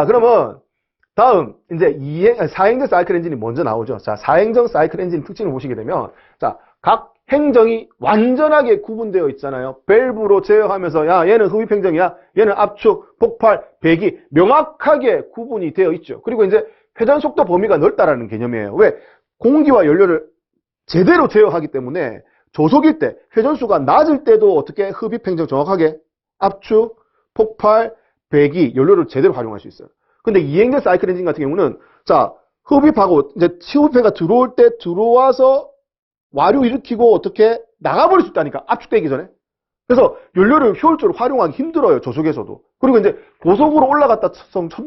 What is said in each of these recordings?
그러면 다음 이제 4행정 사이클 엔진이 먼저 나오죠. 자, 4행정 사이클 엔진 특징을 보시게 되면 자, 각 행정이 완전하게 구분되어 있잖아요. 밸브로 제어하면서 야, 얘는 흡입 행정이야. 얘는 압축, 폭발, 배기 명확하게 구분이 되어 있죠. 그리고 이제 회전 속도 범위가 넓다라는 개념이에요. 왜? 공기와 연료를 제대로 제어하기 때문에 저속일 때 회전수가 낮을 때도 어떻게 흡입 행정 정확하게 압축, 폭발, 배기, 연료를 제대로 활용할 수 있어요. 근데 이행전 사이클 엔진 같은 경우는 자, 흡입하고 이제 흡입해가 들어올 때 들어와서 와류 일으키고 어떻게 나가버릴 수 있다니까. 압축되기 전에. 그래서 연료를 효율적으로 활용하기 힘들어요. 저속에서도. 그리고 이제 고속으로 올라갔다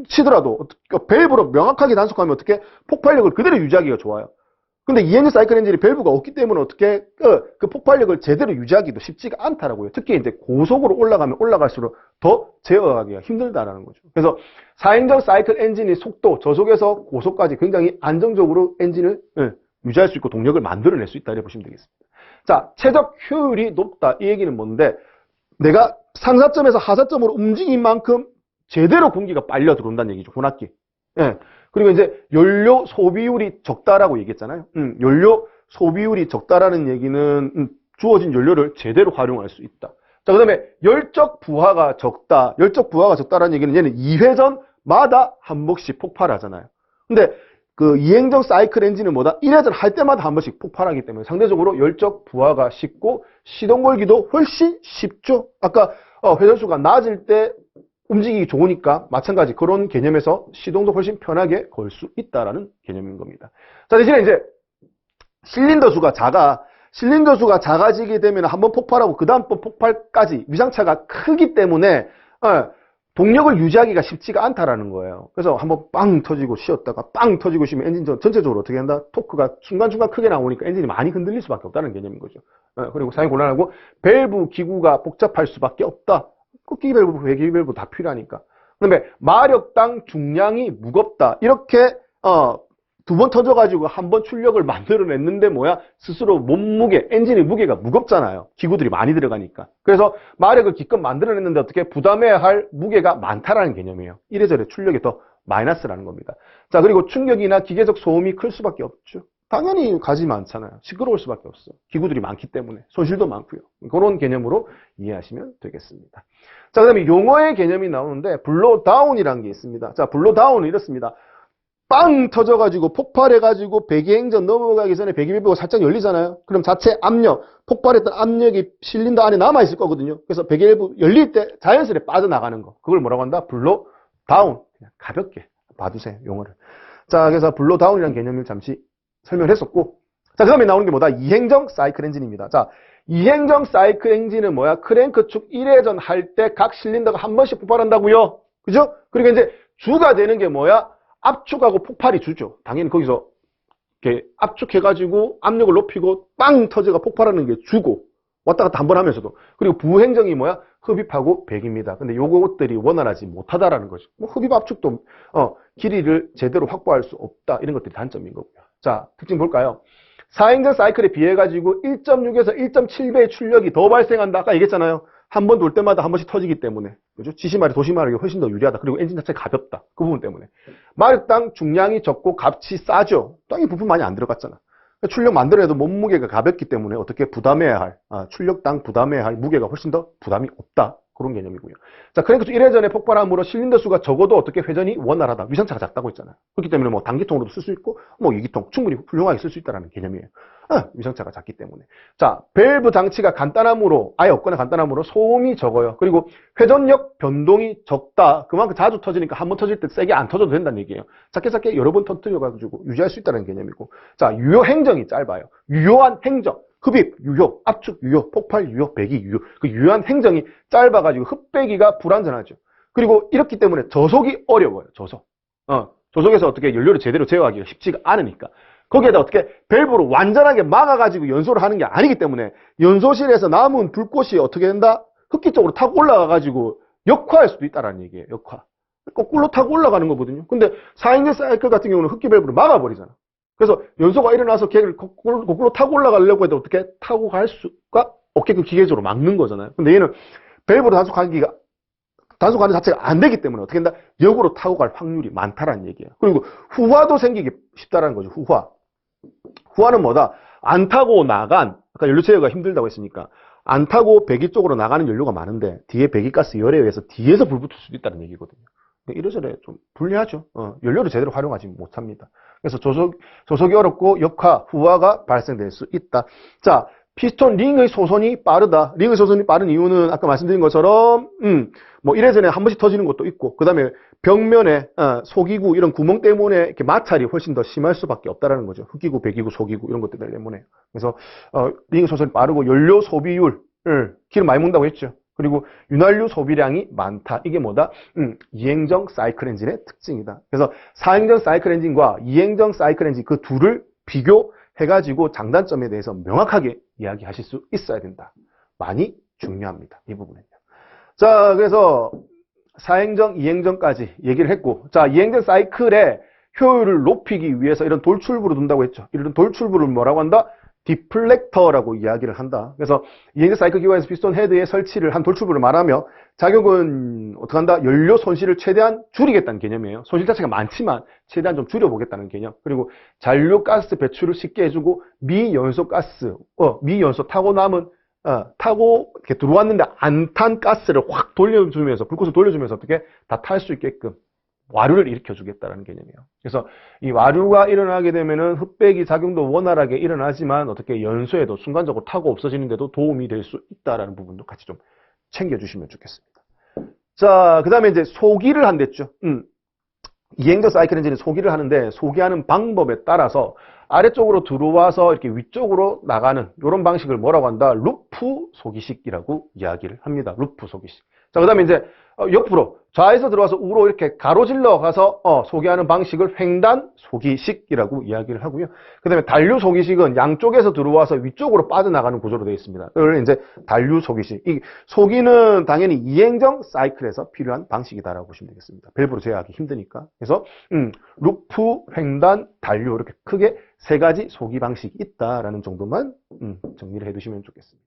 치더라도 밸브로 명확하게 단속하면 어떻게 폭발력을 그대로 유지하기가 좋아요. 근데 이행전 사이클 엔진이 밸브가 없기 때문에 어떻게 그 폭발력을 제대로 유지하기도 쉽지가 않다라고요. 특히 이제 고속으로 올라가면 올라갈수록 더 제어하기가 힘들다라는 거죠. 그래서 4행정 사이클 엔진이 속도, 저속에서 고속까지 굉장히 안정적으로 엔진을 유지할 수 있고 동력을 만들어낼 수 있다 이렇게 보시면 되겠습니다. 자, 최적 효율이 높다 이 얘기는 뭔데 내가 상사점에서 하사점으로 움직인 만큼 제대로 공기가 빨려 들어온다는 얘기죠. 혼합기. 예. 그리고 이제 연료 소비율이 적다라고 얘기했잖아요. 연료 소비율이 적다라는 얘기는 주어진 연료를 제대로 활용할 수 있다. 자, 그 다음에 열적 부하가 적다. 열적 부하가 적다라는 얘기는 얘는 2회전마다 한 번씩 폭발하잖아요. 근데 그 이행정 사이클 엔진은 뭐다? 1회전 할 때마다 한 번씩 폭발하기 때문에 상대적으로 열적 부하가 쉽고 시동 걸기도 훨씬 쉽죠. 아까 회전수가 낮을 때 움직이기 좋으니까 마찬가지 그런 개념에서 시동도 훨씬 편하게 걸 수 있다라는 개념인 겁니다. 자, 대신에 이제 실린더 수가 작아지게 되면 한번 폭발하고 그 다음번 폭발까지 위상차가 크기 때문에 동력을 유지하기가 쉽지가 않다라는 거예요. 그래서 한번 빵 터지고 쉬었다가 빵 터지고 쉬면 엔진 전체적으로 어떻게 한다? 토크가 중간중간 크게 나오니까 엔진이 많이 흔들릴 수밖에 없다는 개념인 거죠. 그리고 사용 곤란하고 밸브 기구가 복잡할 수밖에 없다. 꺾기 밸브, 배기 밸브 다 필요하니까. 그다음에 마력당 중량이 무겁다. 이렇게 두 번 터져가지고 한 번 출력을 만들어냈는데 뭐야? 스스로 몸무게, 엔진의 무게가 무겁잖아요. 기구들이 많이 들어가니까. 그래서 마력을 기껏 만들어냈는데 어떻게 부담해야 할 무게가 많다라는 개념이에요. 이래저래 출력이 더 마이너스라는 겁니다. 자, 그리고 충격이나 기계적 소음이 클 수밖에 없죠. 당연히 가지 많잖아요. 시끄러울 수밖에 없어. 기구들이 많기 때문에. 손실도 많고요. 그런 개념으로 이해하시면 되겠습니다. 자, 그 다음에 용어의 개념이 나오는데 블로다운이라는 게 있습니다. 자, 블로다운은 이렇습니다. 빵 터져가지고 폭발해가지고 배기행전 넘어가기 전에 배기밸브가 살짝 열리잖아요. 그럼 자체 압력, 폭발했던 압력이 실린더 안에 남아있을 거거든요. 그래서 배기밸브 열릴 때 자연스레 빠져나가는 거. 그걸 뭐라고 한다? 블로다운. 그냥 가볍게 봐두세요, 용어를. 자, 그래서 블로다운이라는 개념을 잠시 설명을 했었고. 자, 그 다음에 나오는 게 뭐다? 이행정 사이클 엔진입니다. 자, 이행정 사이클 엔진은 뭐야? 크랭크 축 1회전 할 때 각 실린더가 한 번씩 폭발한다고요. 그죠? 그리고 이제 주가 되는 게 뭐야? 압축하고 폭발이 주죠. 당연히 거기서 이렇게 압축해가지고 압력을 높이고 빵 터져가 폭발하는 게 주고 왔다 갔다 한 번 하면서도. 그리고 부행정이 뭐야? 흡입하고 배기입니다. 근데 요것들이 원활하지 못하다라는 거죠. 뭐 흡입 압축도 길이를 제대로 확보할 수 없다. 이런 것들이 단점인 거고요. 자, 특징 볼까요? 4행정 사이클에 비해가지고 1.6에서 1.7배의 출력이 더 발생한다. 아까 얘기했잖아요. 한 번 돌 때마다 한 번씩 터지기 때문에. 그죠? 지시마력, 도시마력이 훨씬 더 유리하다. 그리고 엔진 자체가 가볍다. 그 부분 때문에. 마력당 중량이 적고 값이 싸죠. 땅에 부품 많이 안 들어갔잖아. 출력 만들어내도 몸무게가 가볍기 때문에 어떻게 부담해야 할, 출력당 부담해야 할 무게가 훨씬 더 부담이 없다. 그런 개념이고요. 자, 크랭크 1회전에 폭발함으로 실린더 수가 적어도 어떻게 회전이 원활하다. 위상차가 작다고 했잖아요. 그렇기 때문에 뭐 단기통으로도 쓸 수 있고, 뭐 2기통 충분히 훌륭하게 쓸 수 있다는 개념이에요. 위상차가 작기 때문에. 자, 밸브 장치가 간단함으로, 아예 없거나 간단함으로 소음이 적어요. 그리고 회전력 변동이 적다. 그만큼 자주 터지니까 한 번 터질 때 세게 안 터져도 된다는 얘기예요. 작게 여러 번 터뜨려가지고 유지할 수 있다는 개념이고. 자, 유효 행정이 짧아요. 유효한 행정. 흡입, 유효, 압축, 유효, 폭발, 유효, 배기, 유효. 그 유효한 행정이 짧아가지고 흡배기가 불안전하죠. 그리고 이렇기 때문에 저속이 어려워요. 저속. 저속에서 어떻게 연료를 제대로 제어하기가 쉽지가 않으니까. 거기에다 어떻게 밸브로 완전하게 막아가지고 연소를 하는 게 아니기 때문에 연소실에서 남은 불꽃이 어떻게 된다? 흡기 쪽으로 타고 올라가가지고 역화할 수도 있다는 얘기예요. 역화. 거꾸로 타고 올라가는 거거든요. 근데 4행정 사이클 같은 경우는 흡기 밸브를 막아버리잖아. 그래서 연소가 일어나서 걔를 거꾸로 타고 올라가려고 해도 어떻게 타고 갈 수가 없게끔 기계적으로 막는 거잖아요. 근데 얘는 밸브로 단속하기가 단속 가능 자체가 안 되기 때문에 어떻게 된다? 역으로 타고 갈 확률이 많다라는 얘기예요. 그리고 후화도 생기기 쉽다라는 거죠. 후화. 후화는 뭐다? 안 타고 나간, 아까 연료 제어가 힘들다고 했으니까 안 타고 배기 쪽으로 나가는 연료가 많은데 뒤에 배기가스 열에 의해서 뒤에서 불 붙을 수도 있다는 얘기거든요. 이래저래 좀 불리하죠. 연료를 제대로 활용하지 못합니다. 그래서 조속이 어렵고 역화, 후화가 발생될 수 있다. 자, 피스톤 링의 소선이 빠르다. 링의 소선이 빠른 이유는 아까 말씀드린 것처럼 뭐 이래저래 한 번씩 터지는 것도 있고, 그 다음에 벽면에 소기구 이런 구멍 때문에 이렇게 마찰이 훨씬 더 심할 수밖에 없다라는 거죠. 흡기구, 배기구, 소기구 이런 것들 때문에. 그래서 링의 소선이 빠르고 연료 소비율, 기름 많이 먹는다고 했죠. 그리고 윤활유 소비량이 많다. 이게 뭐다? 이행정 사이클 엔진의 특징이다. 그래서 사행정 사이클 엔진과 이행정 사이클 엔진 그 둘을 비교해가지고 장단점에 대해서 명확하게 이야기하실 수 있어야 된다. 많이 중요합니다. 이 부분은요. 자, 그래서 사행정, 이행정까지 얘기를 했고, 자, 이행정 사이클의 효율을 높이기 위해서 이런 돌출부를 둔다고 했죠. 이런 돌출부를 뭐라고 한다? 디플렉터라고 이야기를 한다. 그래서 이행정 사이클 기관에서 피스톤 헤드에 설치를 한 돌출부를 말하며 작용은 어떻게 한다? 연료 손실을 최대한 줄이겠다는 개념이에요. 손실 자체가 많지만 최대한 좀 줄여보겠다는 개념. 그리고 잔류 가스 배출을 쉽게 해주고 미연소 가스, 미연소 타고 남은 타고 이렇게 들어왔는데 안 탄 가스를 확 돌려주면서 불꽃을 돌려주면서 어떻게 다 탈 수 있게끔 와류를 일으켜주겠다는 개념이에요. 그래서 이 와류가 일어나게 되면은 흡배기 작용도 원활하게 일어나지만 어떻게 연소에도 순간적으로 타고 없어지는데도 도움이 될 수 있다라는 부분도 같이 좀 챙겨주시면 좋겠습니다. 자, 그 다음에 이제 소기를 한댔죠. 이행정 사이클 엔진은 소기를 하는데 소기하는 방법에 따라서 아래쪽으로 들어와서 이렇게 위쪽으로 나가는 이런 방식을 뭐라고 한다? 루프 소기식이라고 이야기를 합니다. 루프 소기식. 자, 그 다음에 이제 옆으로 좌에서 들어와서 우로 이렇게 가로질러 가서 소기하는 방식을 횡단 소기식이라고 이야기를 하고요. 그 다음에 단류 소기식은 양쪽에서 들어와서 위쪽으로 빠져나가는 구조로 되어 있습니다. 그걸 이제 단류 소기식. 이 소기는 당연히 이행정 사이클에서 필요한 방식이다라고 보시면 되겠습니다. 밸브로 제어하기 힘드니까. 그래서 루프, 횡단, 단류 이렇게 크게 세 가지 소기 방식이 있다라는 정도만 정리를 해두시면 좋겠습니다.